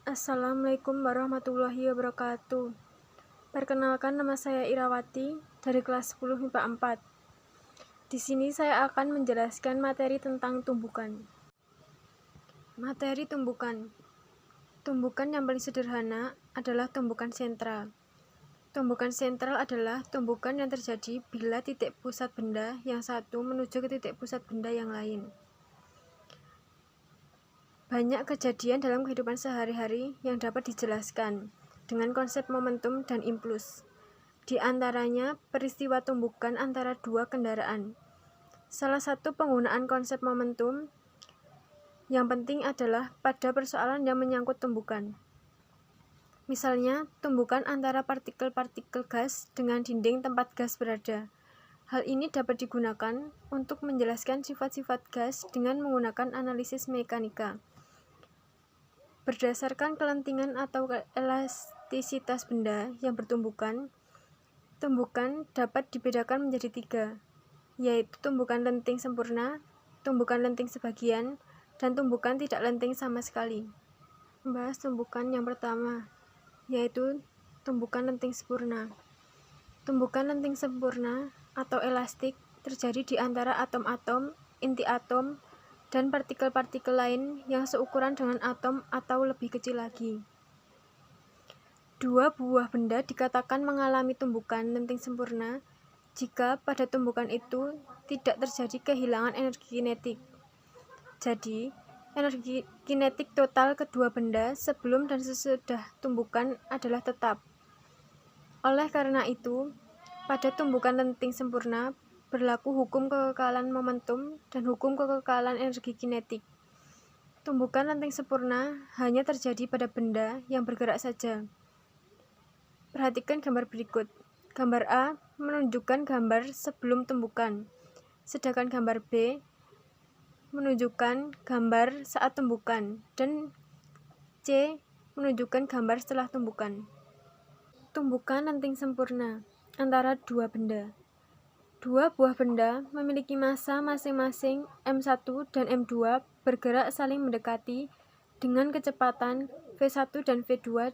Assalamualaikum warahmatullahi wabarakatuh. Perkenalkan, nama saya Irawati dari kelas 10 MIPA 4. Di sini saya akan menjelaskan materi tentang tumbukan. Materi tumbukan. Tumbukan yang paling sederhana adalah tumbukan sentral. Tumbukan sentral adalah tumbukan yang terjadi bila titik pusat benda yang satu menuju ke titik pusat benda yang lain. Banyak kejadian dalam kehidupan sehari-hari yang dapat dijelaskan dengan konsep momentum dan impuls. Di antaranya, peristiwa tumbukan antara dua kendaraan. Salah satu penggunaan konsep momentum yang penting adalah pada persoalan yang menyangkut tumbukan. Misalnya, tumbukan antara partikel-partikel gas dengan dinding tempat gas berada. Hal ini dapat digunakan untuk menjelaskan sifat-sifat gas dengan menggunakan analisis mekanika. Berdasarkan kelentingan atau elastisitas benda yang bertumbukan, tumbukan dapat dibedakan menjadi 3, yaitu tumbukan lenting sempurna, tumbukan lenting sebagian, dan tumbukan tidak lenting sama sekali. Membahas tumbukan yang pertama, yaitu tumbukan lenting sempurna. Tumbukan lenting sempurna atau elastik terjadi di antara atom-atom, inti atom, dan partikel-partikel lain yang seukuran dengan atom atau lebih kecil lagi. Dua buah benda dikatakan mengalami tumbukan lenting sempurna jika pada tumbukan itu tidak terjadi kehilangan energi kinetik. Jadi, energi kinetik total kedua benda sebelum dan sesudah tumbukan adalah tetap. Oleh karena itu, pada tumbukan lenting sempurna berlaku hukum kekekalan momentum dan hukum kekekalan energi kinetik. Tumbukan lenting sempurna hanya terjadi pada benda yang bergerak saja. Perhatikan gambar berikut. Gambar A menunjukkan gambar sebelum tumbukan, sedangkan gambar B menunjukkan gambar saat tumbukan, dan C menunjukkan gambar setelah tumbukan. Tumbukan lenting sempurna antara dua benda. Dua buah benda memiliki massa masing-masing M1 dan M2 bergerak saling mendekati dengan kecepatan V1 dan V2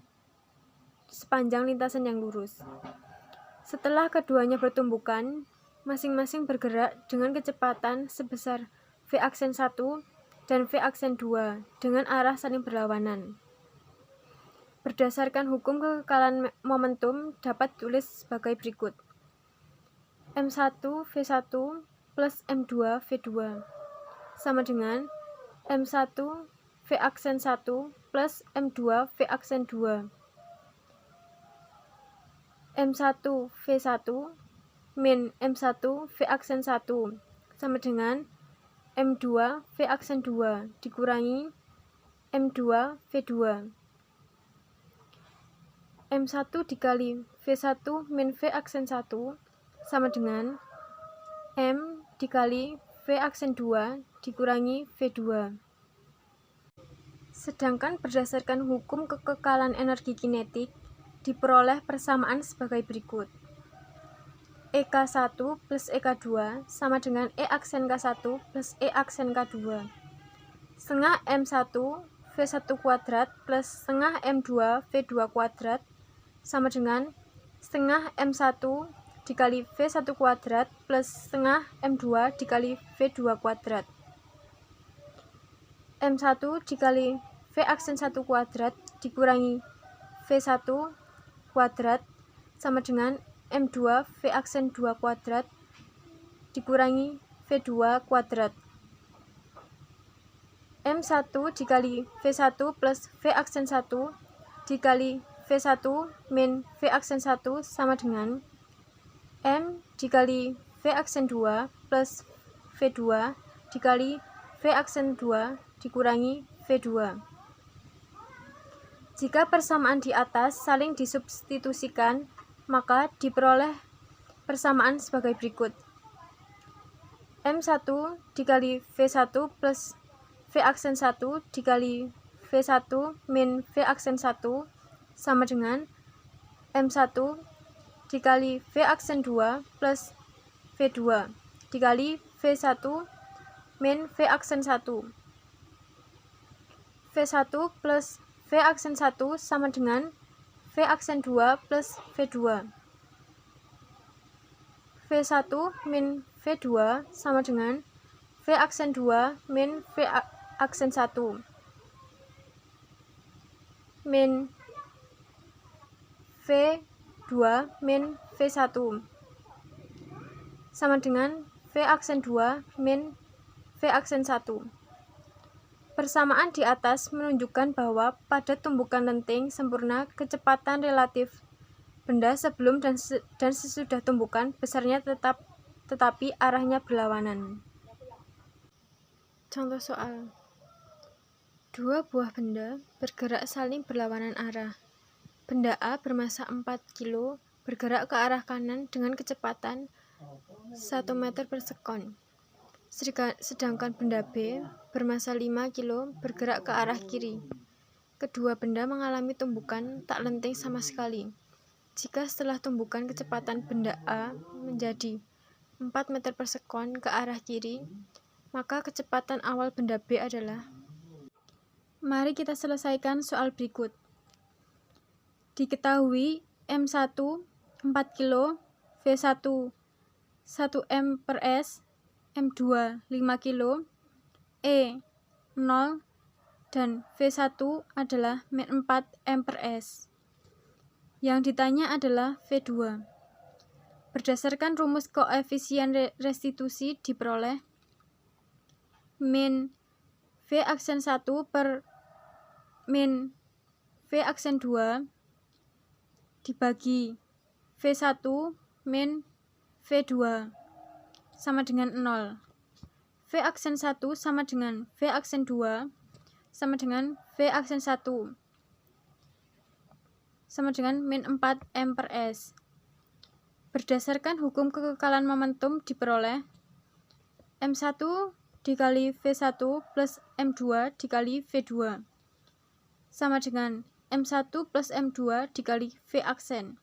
sepanjang lintasan yang lurus. Setelah keduanya bertumbukan, masing-masing bergerak dengan kecepatan sebesar V aksen 1 dan V aksen 2 dengan arah saling berlawanan. Berdasarkan hukum kekekalan momentum dapat ditulis sebagai berikut. M1 V1 plus M2 V2 sama dengan M1 V aksen 1 plus M2 V aksen 2. M1 V1 min M1 V aksen 1 sama dengan M2 V aksen 2 dikurangi M2 V2. M1 dikali V1 min V aksen 1 sama dengan M dikali V aksen 2 dikurangi V2. Sedangkan berdasarkan hukum kekekalan energi kinetik, diperoleh persamaan sebagai berikut. EK1 plus EK2 sama dengan E aksen K1 plus E aksen K2. Setengah M1 V1 kuadrat plus setengah M2 V2 kuadrat sama dengan setengah M1 dikali V1 kuadrat plus setengah M2 dikali V2 kuadrat. M1 dikali V aksen 1 kuadrat dikurangi V1 kuadrat sama dengan M2 V aksen 2 kuadrat dikurangi V2 kuadrat. M1 dikali V1 plus V aksen 1 dikali V1 min V aksen 1 sama dengan M dikali V aksen 2 plus V2 dikali V aksen 2 dikurangi V2. Jika persamaan di atas saling disubstitusikan, maka diperoleh persamaan sebagai berikut. M1 dikali V1 plus V aksen 1 dikali V1 min V aksen 1 sama dengan M1 dikali V aksen 2 plus V2 dikali V1 min V aksen 1. V1 plus V aksen 1 sama dengan V aksen 2 plus V2. V1 min V2 sama dengan V aksen 2 min V aksen 1 min V2 min V1 sama dengan V aksen 2 min V aksen 1. Persamaan di atas menunjukkan bahwa pada tumbukan lenting sempurna kecepatan relatif benda sebelum dan sesudah tumbukan besarnya tetapi arahnya berlawanan. Contoh soal. Dua buah benda bergerak saling berlawanan arah. Benda A bermassa 4 kg bergerak ke arah kanan dengan kecepatan 1 meter per sekon. Sedangkan benda B bermassa 5 kg bergerak ke arah kiri. Kedua benda mengalami tumbukan tak lenting sama sekali. Jika setelah tumbukan kecepatan benda A menjadi 4 meter per sekon ke arah kiri, maka kecepatan awal benda B adalah. Mari kita selesaikan soal berikut. Diketahui M1 4 kg, V1 1 M per S, M2 5 kg, E 0, dan V1 adalah min 4 M per S. Yang ditanya adalah V2. Berdasarkan rumus koefisien restitusi diperoleh min V aksen 1 per min V aksen 2 dibagi V1 min V2 sama dengan 0. V aksen 1 sama dengan V aksen 2 sama dengan V aksen 1 sama dengan min 4 M per S. Berdasarkan hukum kekekalan momentum diperoleh M1 dikali V1 plus M2 dikali V2 sama dengan M1 plus M2 dikali V aksen.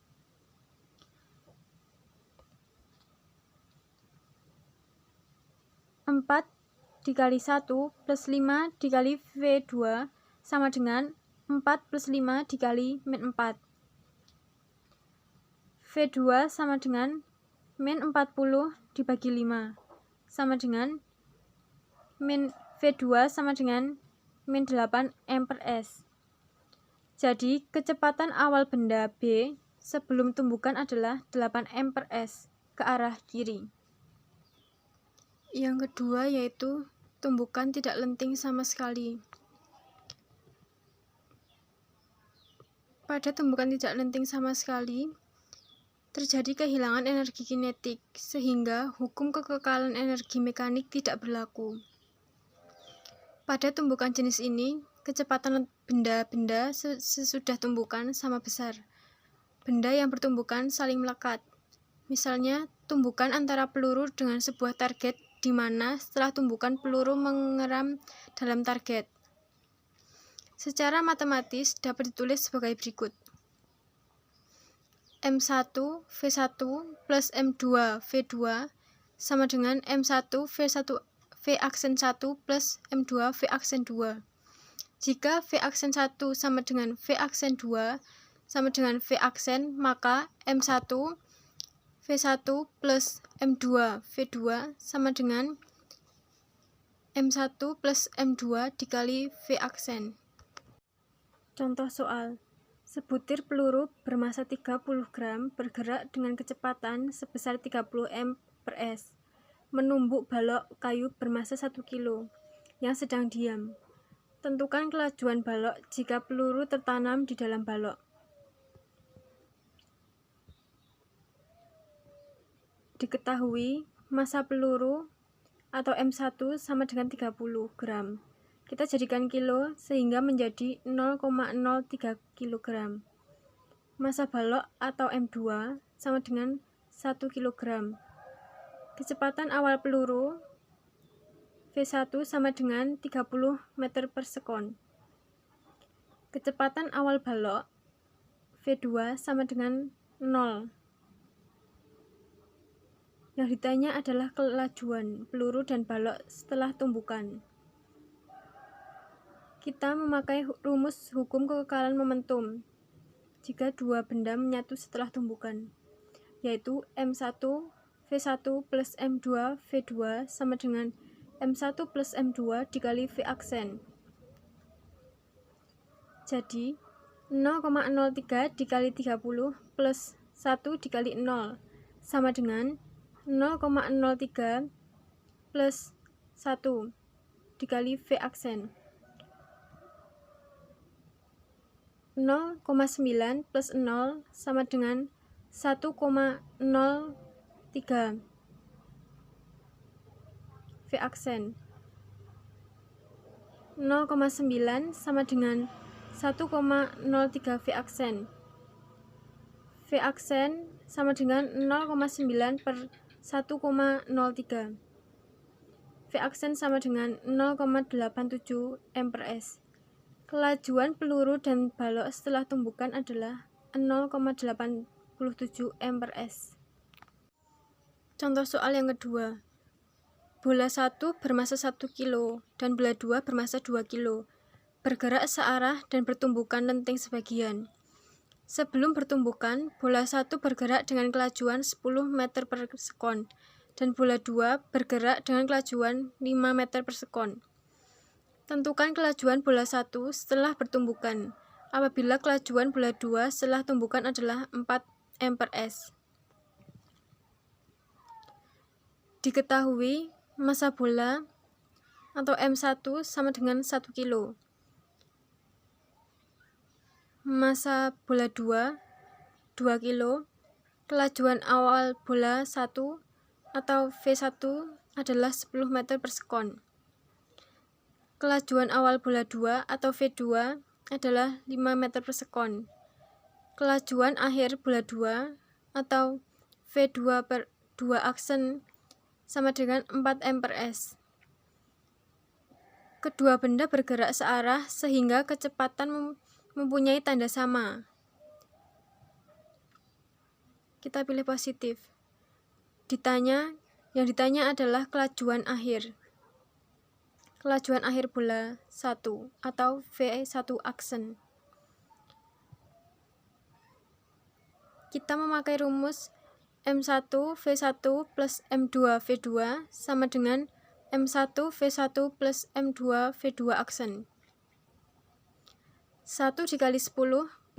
4 dikali 1 plus 5 dikali V2 sama dengan 4 plus 5 dikali min 4. V2 sama dengan min 40 dibagi 5 sama dengan min V2 sama dengan min 8 M per S. Jadi kecepatan awal benda B sebelum tumbukan adalah 8 M per S ke arah kiri. Yang kedua yaitu tumbukan tidak lenting sama sekali. Pada tumbukan tidak lenting sama sekali, terjadi kehilangan energi kinetik, sehingga hukum kekekalan energi mekanik tidak berlaku. Pada tumbukan jenis ini, kecepatan benda-benda sesudah tumbukan sama besar. Benda yang bertumbukan saling melekat. Misalnya, tumbukan antara peluru dengan sebuah target di mana setelah tumbukan peluru mengeram dalam target. Secara matematis dapat ditulis sebagai berikut. M1 V1 plus M2 V2 sama dengan M1 V1 V aksen 1 plus M2 V aksen 2. Jika V aksen 1 sama dengan V aksen 2 sama dengan V aksen, maka M1 V1 plus M2 V2 sama dengan M1 plus M2 dikali V aksen. Contoh soal. Sebutir peluru bermassa 30 gram bergerak dengan kecepatan sebesar 30 M per S, menumbuk balok kayu bermassa 1 kg yang sedang diam. Tentukan kelajuan balok jika peluru tertanam di dalam balok. Diketahui massa peluru atau M1 sama dengan 30 gram. Kita jadikan kilo sehingga menjadi 0,03 kg. Massa balok atau M2 sama dengan 1 kg. Kecepatan awal peluru V1 sama dengan 30 meter per sekon. Kecepatan awal balok V2 sama dengan 0. Yang ditanya adalah kelajuan peluru dan balok setelah tumbukan. Kita memakai rumus hukum kekekalan momentum jika dua benda menyatu setelah tumbukan, yaitu M1 V1 plus M2 V2 sama dengan M1 plus M2 dikali V aksen. Jadi 0,03 dikali 30 plus 1 dikali 0 sama dengan 0,03 plus 1 dikali V aksen. 0,9 plus 0 sama dengan 1,03 V aksen. 0,9 sama dengan 1,03 V aksen. V aksen sama dengan 0,9 per 1,03. V aksen sama dengan 0,87 M per S. Kelajuan peluru dan balok setelah tumbukan adalah 0,87 M per S. Contoh soal yang kedua. Bola 1 bermassa 1 kilo dan bola 2 bermassa 2 kilo. Bergerak searah dan bertumbukan lenting sebagian. Sebelum bertumbukan, bola 1 bergerak dengan kelajuan 10 meter per sekon dan bola 2 bergerak dengan kelajuan 5 meter per sekon. Tentukan kelajuan bola 1 setelah bertumbukan, apabila kelajuan bola 2 setelah tumbukan adalah 4 M per S. Diketahui massa bola atau M1 sama dengan 1 kilo. Massa bola 2 kilo. Kelajuan awal bola 1 atau V1 adalah 10 meter per sekon. Kelajuan awal bola 2 atau V2 adalah 5 meter per sekon. Kelajuan akhir bola 2 atau V2 per 2 aksen sama dengan 4 M per S. Kedua benda bergerak searah sehingga kecepatan mempunyai tanda sama. Kita pilih positif. Yang ditanya adalah kelajuan akhir. Kelajuan akhir bola 1 atau V1 aksen. Kita memakai rumus M1 V1 plus M2 V2 sama dengan M1 V1 plus M2 V2 aksen. 1 dikali 10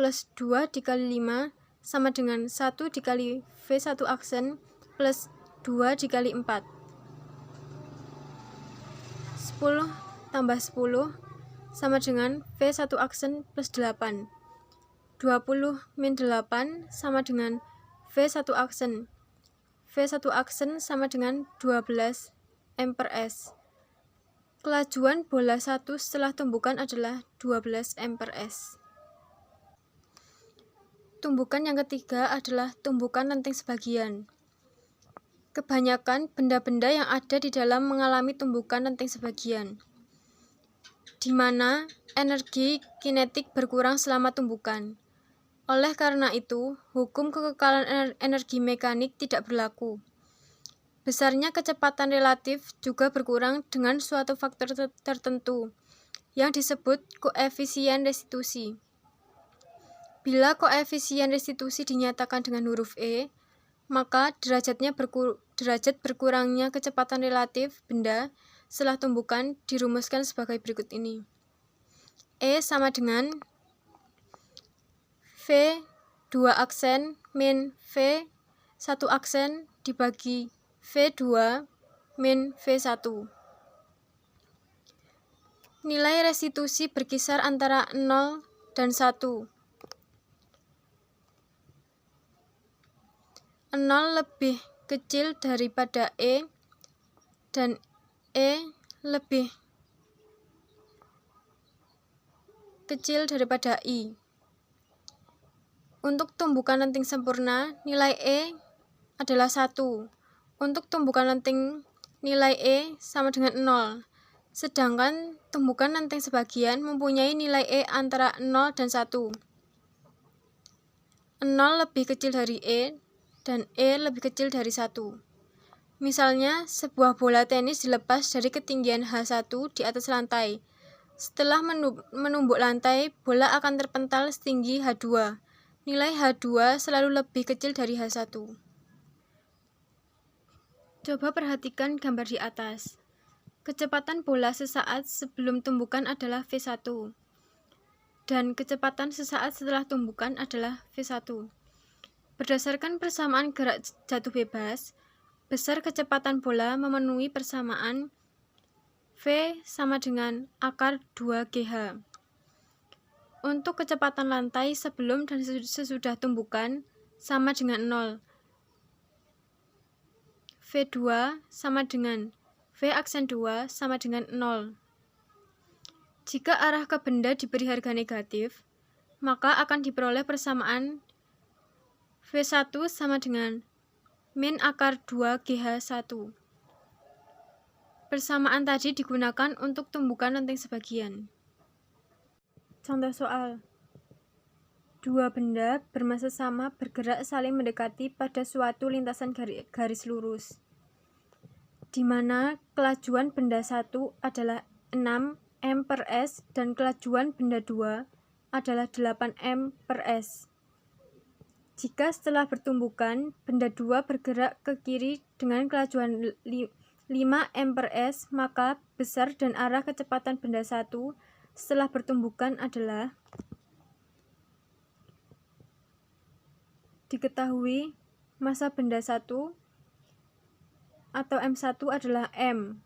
plus 2 dikali 5 sama dengan 1 dikali V1 aksen plus 2 dikali 4. 10 tambah 10 sama dengan V1 aksen plus 8. 20 min 8 sama dengan V1 aksen. V1 aksen sama dengan 12 M per S. Kelajuan bola 1 setelah tumbukan adalah 12 M per S. Tumbukan yang ketiga adalah tumbukan lenting sebagian. Kebanyakan benda-benda yang ada di dalam mengalami tumbukan lenting sebagian, di mana energi kinetik berkurang selama tumbukan. Oleh karena itu, hukum kekekalan energi mekanik tidak berlaku. Besarnya kecepatan relatif juga berkurang dengan suatu faktor tertentu yang disebut koefisien restitusi. Bila koefisien restitusi dinyatakan dengan huruf E, maka derajat berkurangnya kecepatan relatif benda setelah tumbukan dirumuskan sebagai berikut ini. E sama dengan V2 aksen min V1 aksen dibagi V2 min V1. Nilai restitusi berkisar antara 0 dan 1. 0 lebih kecil daripada E dan E lebih kecil daripada I. Untuk tumbukan lenting sempurna, nilai E adalah 1. Untuk tumbukan lenting, nilai E sama dengan 0. Sedangkan tumbukan lenting sebagian mempunyai nilai E antara 0 dan 1. 0 lebih kecil dari E dan E lebih kecil dari 1. Misalnya, sebuah bola tenis dilepas dari ketinggian H1 di atas lantai. Setelah menumbuk lantai, bola akan terpental setinggi H2. Nilai H2 selalu lebih kecil dari H1. Coba perhatikan gambar di atas. Kecepatan bola sesaat sebelum tumbukan adalah V1. Dan kecepatan sesaat setelah tumbukan adalah V1. Berdasarkan persamaan gerak jatuh bebas, besar kecepatan bola memenuhi persamaan V sama dengan akar 2GH. Untuk kecepatan lantai sebelum dan sesudah tumbukan sama dengan 0. V2 sama dengan V aksen 2 sama dengan 0. Jika arah ke benda diberi harga negatif, maka akan diperoleh persamaan V1 sama dengan min akar 2GH1. Persamaan tadi digunakan untuk tumbukan lenting sebagian. Contoh soal. Dua benda bermassa sama bergerak saling mendekati pada suatu lintasan garis lurus, di mana kelajuan benda 1 adalah 6 m per s dan kelajuan benda 2 adalah 8 m per s. Jika setelah bertumbukan, benda 2 bergerak ke kiri dengan kelajuan 5 m per s, maka besar dan arah kecepatan benda 1 setelah bertumbukan adalah diketahui massa benda 1 atau M1 adalah M,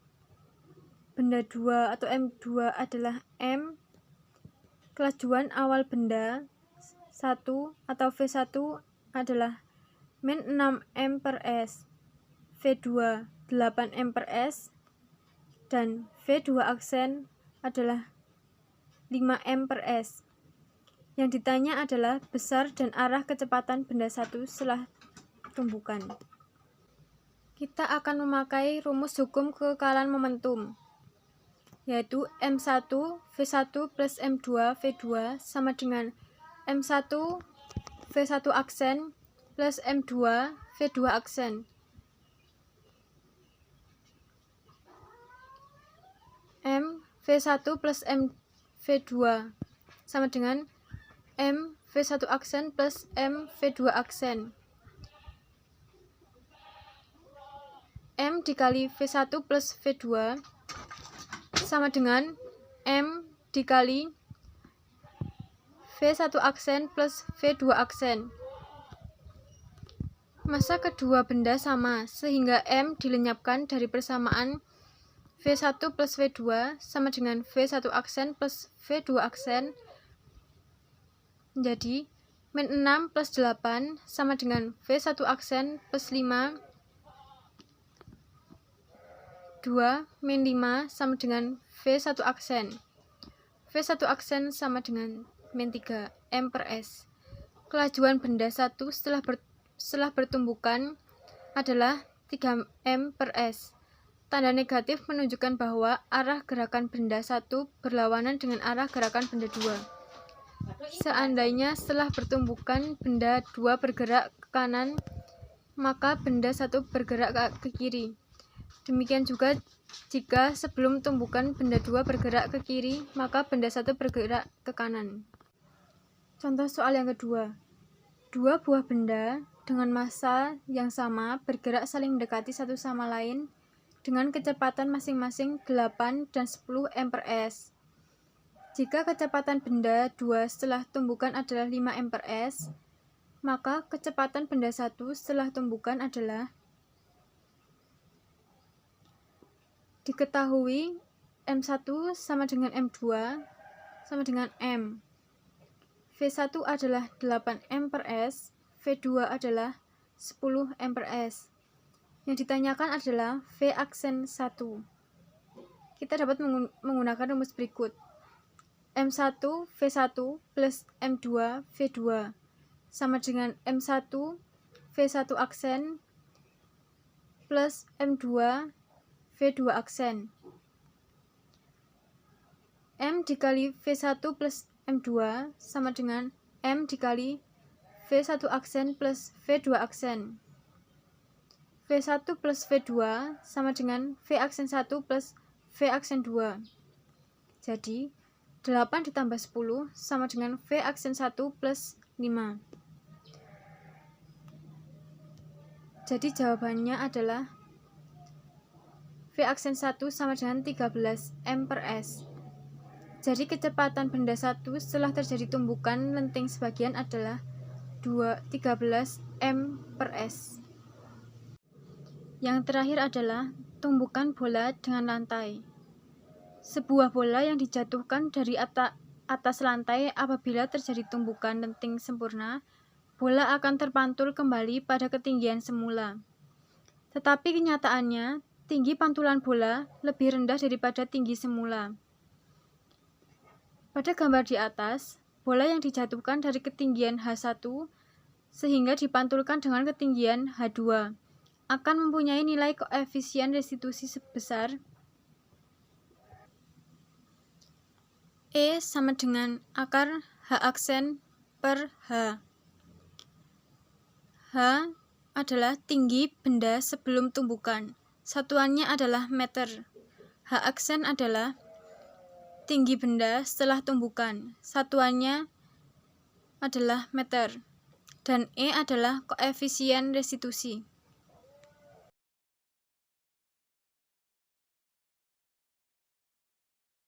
benda 2 atau M2 adalah M, kelajuan awal benda 1 atau V1 adalah min 6 m per s, V2 8 m per s, dan V2 aksen adalah 5 m per s. Yang ditanya adalah besar dan arah kecepatan benda 1 setelah tumbukan. Kita akan memakai rumus hukum kekekalan momentum, yaitu M1 V1 plus M2 V2 sama dengan M1 V1 aksen plus M2 V2 aksen. M V1 plus M V2 sama dengan M V1 aksen plus M V2 aksen. M dikali V1 plus V2 sama dengan M dikali V1 aksen plus V2 aksen. Massa kedua benda sama, sehingga M dilenyapkan dari persamaan V1 plus V2 sama dengan V1 aksen plus V2 aksen menjadi min 6 plus 8 sama dengan V1 aksen plus 5, 2 min 5 sama dengan V1 aksen. V1 aksen sama dengan min 3 m per s. Kelajuan benda 1 setelah bertumbukan adalah 3 m per s. Tanda negatif menunjukkan bahwa arah gerakan benda 1 berlawanan dengan arah gerakan benda 2. Seandainya setelah bertumbukan benda 2 bergerak ke kanan, maka benda 1 bergerak ke kiri. Demikian juga jika sebelum tumbukan benda 2 bergerak ke kiri, maka benda 1 bergerak ke kanan. Contoh soal yang kedua. Dua buah benda dengan massa yang sama bergerak saling mendekati satu sama lain dengan kecepatan masing-masing 8 dan 10 m per s. Jika kecepatan benda 2 setelah tumbukan adalah 5 m per s, maka kecepatan benda 1 setelah tumbukan adalah diketahui M1 sama dengan M2 sama dengan M. V1 adalah 8 m per s, V2 adalah 10 m per s. Yang ditanyakan adalah V aksen 1. Kita dapat menggunakan rumus berikut. M1 V1 plus M2 V2 sama dengan M1 V1 aksen plus M2 V2 aksen. M dikali V1 plus M2 sama dengan M dikali V1 aksen plus V2 aksen. V1 plus V2 sama dengan V aksen 1 plus V aksen 2. Jadi, 8 ditambah 10 sama dengan V aksen 1 plus 5. Jadi jawabannya adalah V aksen 1 sama dengan 13 M per S. Jadi kecepatan benda 1 setelah terjadi tumbukan lenting sebagian adalah 13 M per S. Yang terakhir adalah tumbukan bola dengan lantai. Sebuah bola yang dijatuhkan dari atas lantai apabila terjadi tumbukan lenting sempurna, bola akan terpantul kembali pada ketinggian semula. Tetapi kenyataannya, tinggi pantulan bola lebih rendah daripada tinggi semula. Pada gambar di atas, bola yang dijatuhkan dari ketinggian H1 sehingga dipantulkan dengan ketinggian H2 akan mempunyai nilai koefisien restitusi sebesar E sama dengan akar H aksen per H. H adalah tinggi benda sebelum tumbukan. Satuannya adalah meter. H aksen adalah tinggi benda setelah tumbukan. Satuannya adalah meter. Dan E adalah koefisien restitusi.